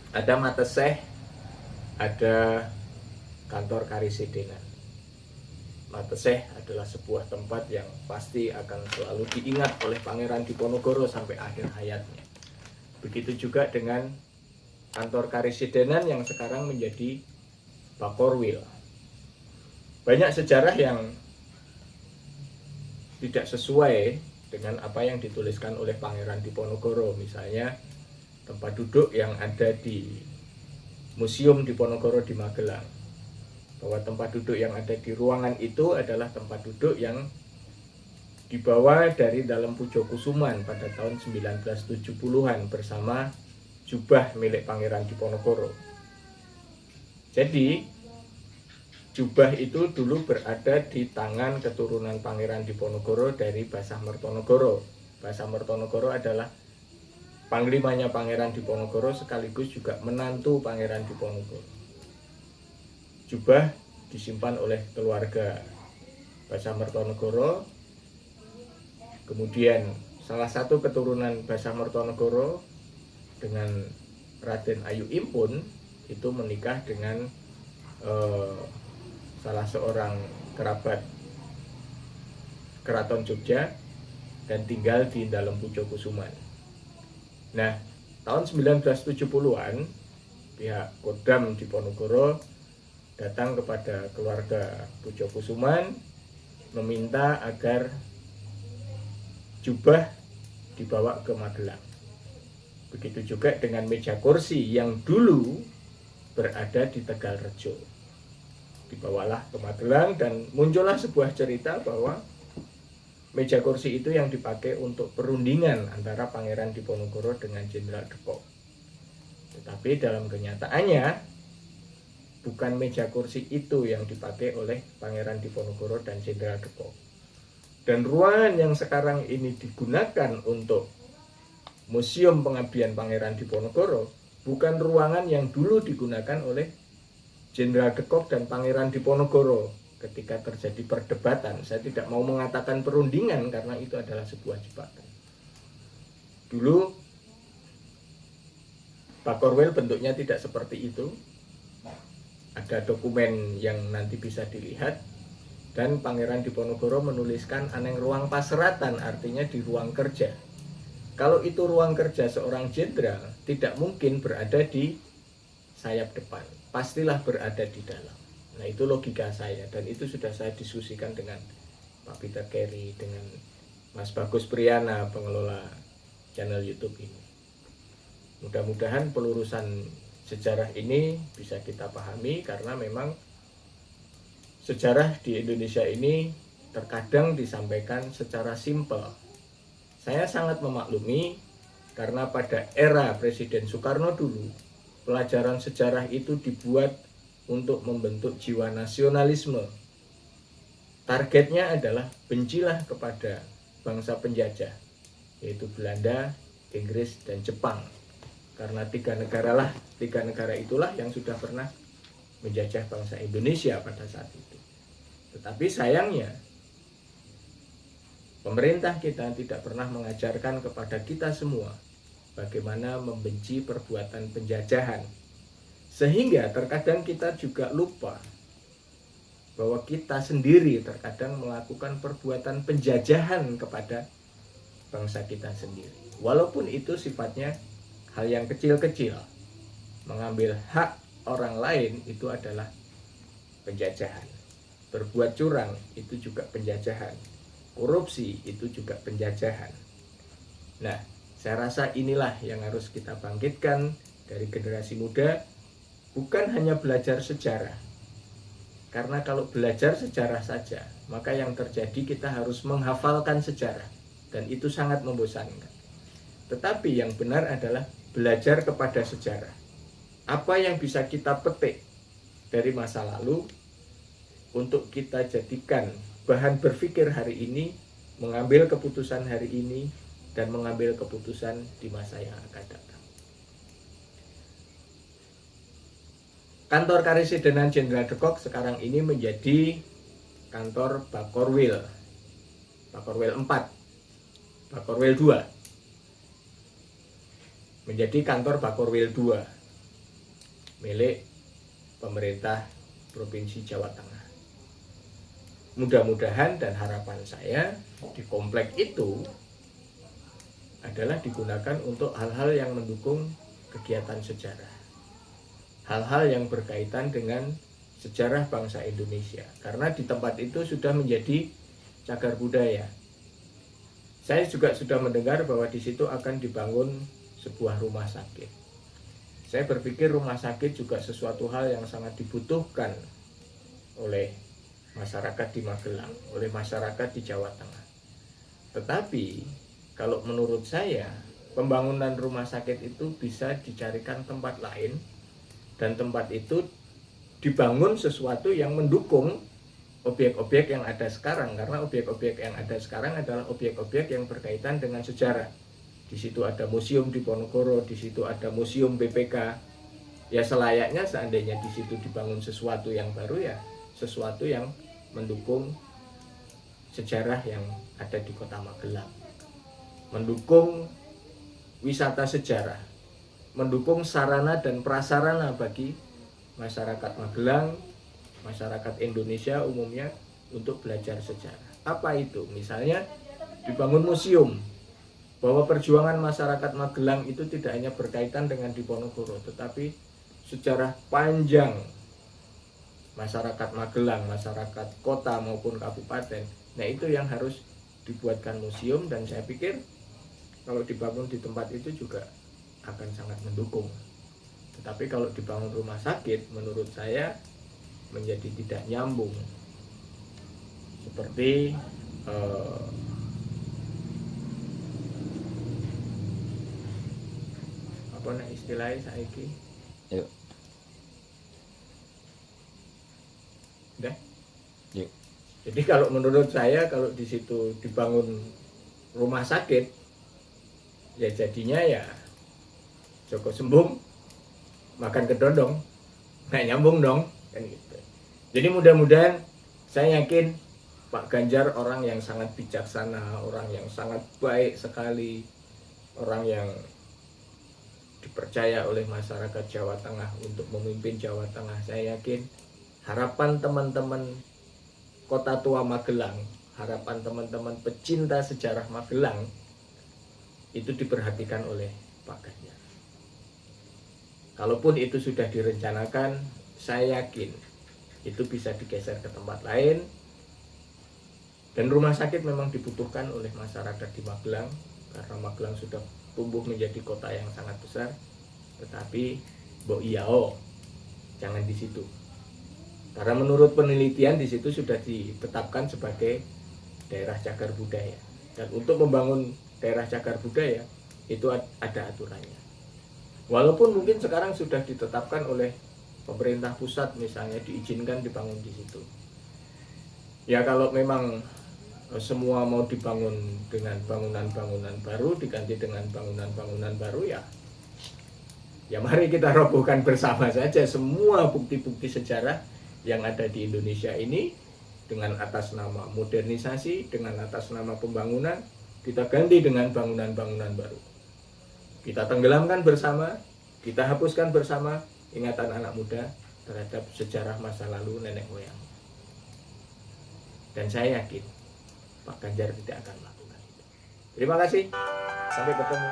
Ada Mateseh, ada kantor Karisidenan. Mateseh adalah sebuah tempat yang pasti akan selalu diingat oleh Pangeran Diponegoro sampai akhir hayatnya. Begitu juga dengan kantor Karisidenan yang sekarang menjadi Bakorwil. Banyak sejarah yang tidak sesuai dengan apa yang dituliskan oleh Pangeran Diponegoro. Misalnya tempat duduk yang ada di Museum Diponegoro di Magelang, bahwa tempat duduk yang ada di ruangan itu adalah tempat duduk yang dibawa dari dalam Pujokusuman pada tahun 1970-an bersama jubah milik Pangeran Diponegoro. Jadi jubah itu dulu berada di tangan keturunan Pangeran Diponegoro dari Basah Mertonegoro. Basah Mertonegoro adalah panglimanya Pangeran Diponegoro sekaligus juga menantu Pangeran Diponegoro. Jubah disimpan oleh keluarga Basah Mertonegoro. Kemudian salah satu keturunan Basah Mertonegoro dengan Raden Ayu Impun itu menikah dengan salah seorang kerabat Keraton Jogja dan tinggal di dalam Pujokusuman. Nah, tahun 1970-an pihak Kodam Diponegoro datang kepada keluarga Pujokusuman meminta agar jubah dibawa ke Magelang. Begitu juga dengan meja kursi yang dulu berada di Tegalrejo. Dibawalah ke Magelang dan muncullah sebuah cerita bahwa meja kursi itu yang dipakai untuk perundingan antara Pangeran Diponegoro dengan Jenderal Depok. Tetapi dalam kenyataannya bukan meja kursi itu yang dipakai oleh Pangeran Diponegoro dan Jenderal Depok. Dan ruangan yang sekarang ini digunakan untuk Museum Pengabdian Pangeran Diponegoro bukan ruangan yang dulu digunakan oleh Jenderal Depok dan Pangeran Diponegoro ketika terjadi perdebatan. Saya tidak mau mengatakan perundingan karena itu adalah sebuah jebakan. Dulu Bakorwil bentuknya tidak seperti itu. Ada dokumen yang nanti bisa dilihat. Dan Pangeran Diponegoro menuliskan aneng ruang paseratan, artinya di ruang kerja. Kalau itu ruang kerja seorang jenderal, tidak mungkin berada di sayap depan. Pastilah berada di dalam. Nah, itu logika saya, dan itu sudah saya diskusikan dengan Pak Peter Carey, dengan Mas Bagus Priyana, pengelola channel YouTube ini. Mudah-mudahan pelurusan sejarah ini bisa kita pahami, karena memang sejarah di Indonesia ini terkadang disampaikan secara simpel. Saya sangat memaklumi karena pada era Presiden Soekarno dulu, pelajaran sejarah itu dibuat untuk membentuk jiwa nasionalisme. Targetnya adalah bencilah kepada bangsa penjajah, yaitu Belanda, Inggris, dan Jepang. Karena tiga negara itulah yang sudah pernah menjajah bangsa Indonesia pada saat itu. Tetapi sayangnya pemerintah kita tidak pernah mengajarkan kepada kita semua bagaimana membenci perbuatan penjajahan. Sehingga terkadang kita juga lupa bahwa kita sendiri terkadang melakukan perbuatan penjajahan kepada bangsa kita sendiri. Walaupun itu sifatnya hal yang kecil-kecil. Mengambil hak orang lain itu adalah penjajahan. Berbuat curang itu juga penjajahan. Korupsi itu juga penjajahan. Nah, saya rasa inilah yang harus kita bangkitkan dari generasi muda. Bukan hanya belajar sejarah. Karena kalau belajar sejarah saja, maka yang terjadi kita harus menghafalkan sejarah. Dan itu sangat membosankan. Tetapi yang benar adalah belajar kepada sejarah. Apa yang bisa kita petik dari masa lalu untuk kita jadikan bahan berpikir hari ini, mengambil keputusan hari ini, dan mengambil keputusan di masa yang akan datang. Kantor Karisidenan Jenderal Depok sekarang ini menjadi kantor Bakorwil. Bakorwil 4, Bakorwil 2. Menjadi kantor Bakorwil 2. milik pemerintah Provinsi Jawa Tengah. Mudah-mudahan dan harapan saya di komplek itu adalah digunakan untuk hal-hal yang mendukung kegiatan sejarah. Hal-hal yang berkaitan dengan sejarah bangsa Indonesia. Karena di tempat itu sudah menjadi cagar budaya. Saya juga sudah mendengar bahwa di situ akan dibangun sebuah rumah sakit. Saya berpikir rumah sakit juga sesuatu hal yang sangat dibutuhkan oleh masyarakat di Magelang, oleh masyarakat di Jawa Tengah. Tetapi kalau menurut saya, pembangunan rumah sakit itu bisa dicarikan tempat lain, dan tempat itu dibangun sesuatu yang mendukung objek-objek yang ada sekarang, karena objek-objek yang ada sekarang adalah objek-objek yang berkaitan dengan sejarah. Di situ ada museum Diponegoro, di situ ada museum BPK. Ya selayaknya seandainya di situ dibangun sesuatu yang baru, ya sesuatu yang mendukung sejarah yang ada di Kota Magelang, mendukung wisata sejarah, mendukung sarana dan prasarana bagi masyarakat Magelang, masyarakat Indonesia umumnya untuk belajar sejarah. Apa itu? Misalnya dibangun museum, bahwa perjuangan masyarakat Magelang itu tidak hanya berkaitan dengan Diponegoro, tetapi sejarah panjang masyarakat Magelang, masyarakat kota maupun kabupaten. Nah itu yang harus dibuatkan museum, dan saya pikir kalau dibangun di tempat itu juga akan sangat mendukung. Tetapi kalau dibangun rumah sakit, menurut saya menjadi tidak nyambung. Seperti apa nih istilahnya saiki? Yuk. Udah? Yuk. Jadi kalau menurut saya, kalau di situ dibangun rumah sakit, ya jadinya ya Joko Sembung makan kedondong, nggak nyambung dong, kan gitu. Jadi mudah-mudahan, saya yakin Pak Ganjar orang yang sangat bijaksana, orang yang sangat baik sekali, orang yang dipercaya oleh masyarakat Jawa Tengah untuk memimpin Jawa Tengah. Saya yakin harapan teman-teman Kota Tua Magelang, harapan teman-teman pecinta sejarah Magelang itu diperhatikan oleh Pak Ganjar. Kalaupun itu sudah direncanakan, saya yakin itu bisa digeser ke tempat lain. Dan rumah sakit memang dibutuhkan oleh masyarakat di Magelang, karena Magelang sudah tumbuh menjadi kota yang sangat besar. Tetapi mbok iyao, jangan di situ. Karena menurut penelitian di situ sudah ditetapkan sebagai daerah cagar budaya. Dan untuk membangun daerah cagar budaya itu ada aturannya. Walaupun mungkin sekarang sudah ditetapkan oleh pemerintah pusat, misalnya diizinkan dibangun di situ. Ya kalau memang semua mau dibangun dengan bangunan-bangunan baru, diganti dengan bangunan-bangunan baru, ya mari kita robohkan bersama saja semua bukti-bukti sejarah yang ada di Indonesia ini, dengan atas nama modernisasi, dengan atas nama pembangunan, kita ganti dengan bangunan-bangunan baru. Kita tenggelamkan bersama, kita hapuskan bersama ingatan anak muda terhadap sejarah masa lalu nenek moyang. Dan saya yakin Pak Ganjar tidak akan melakukan itu. Terima kasih, sampai ketemu.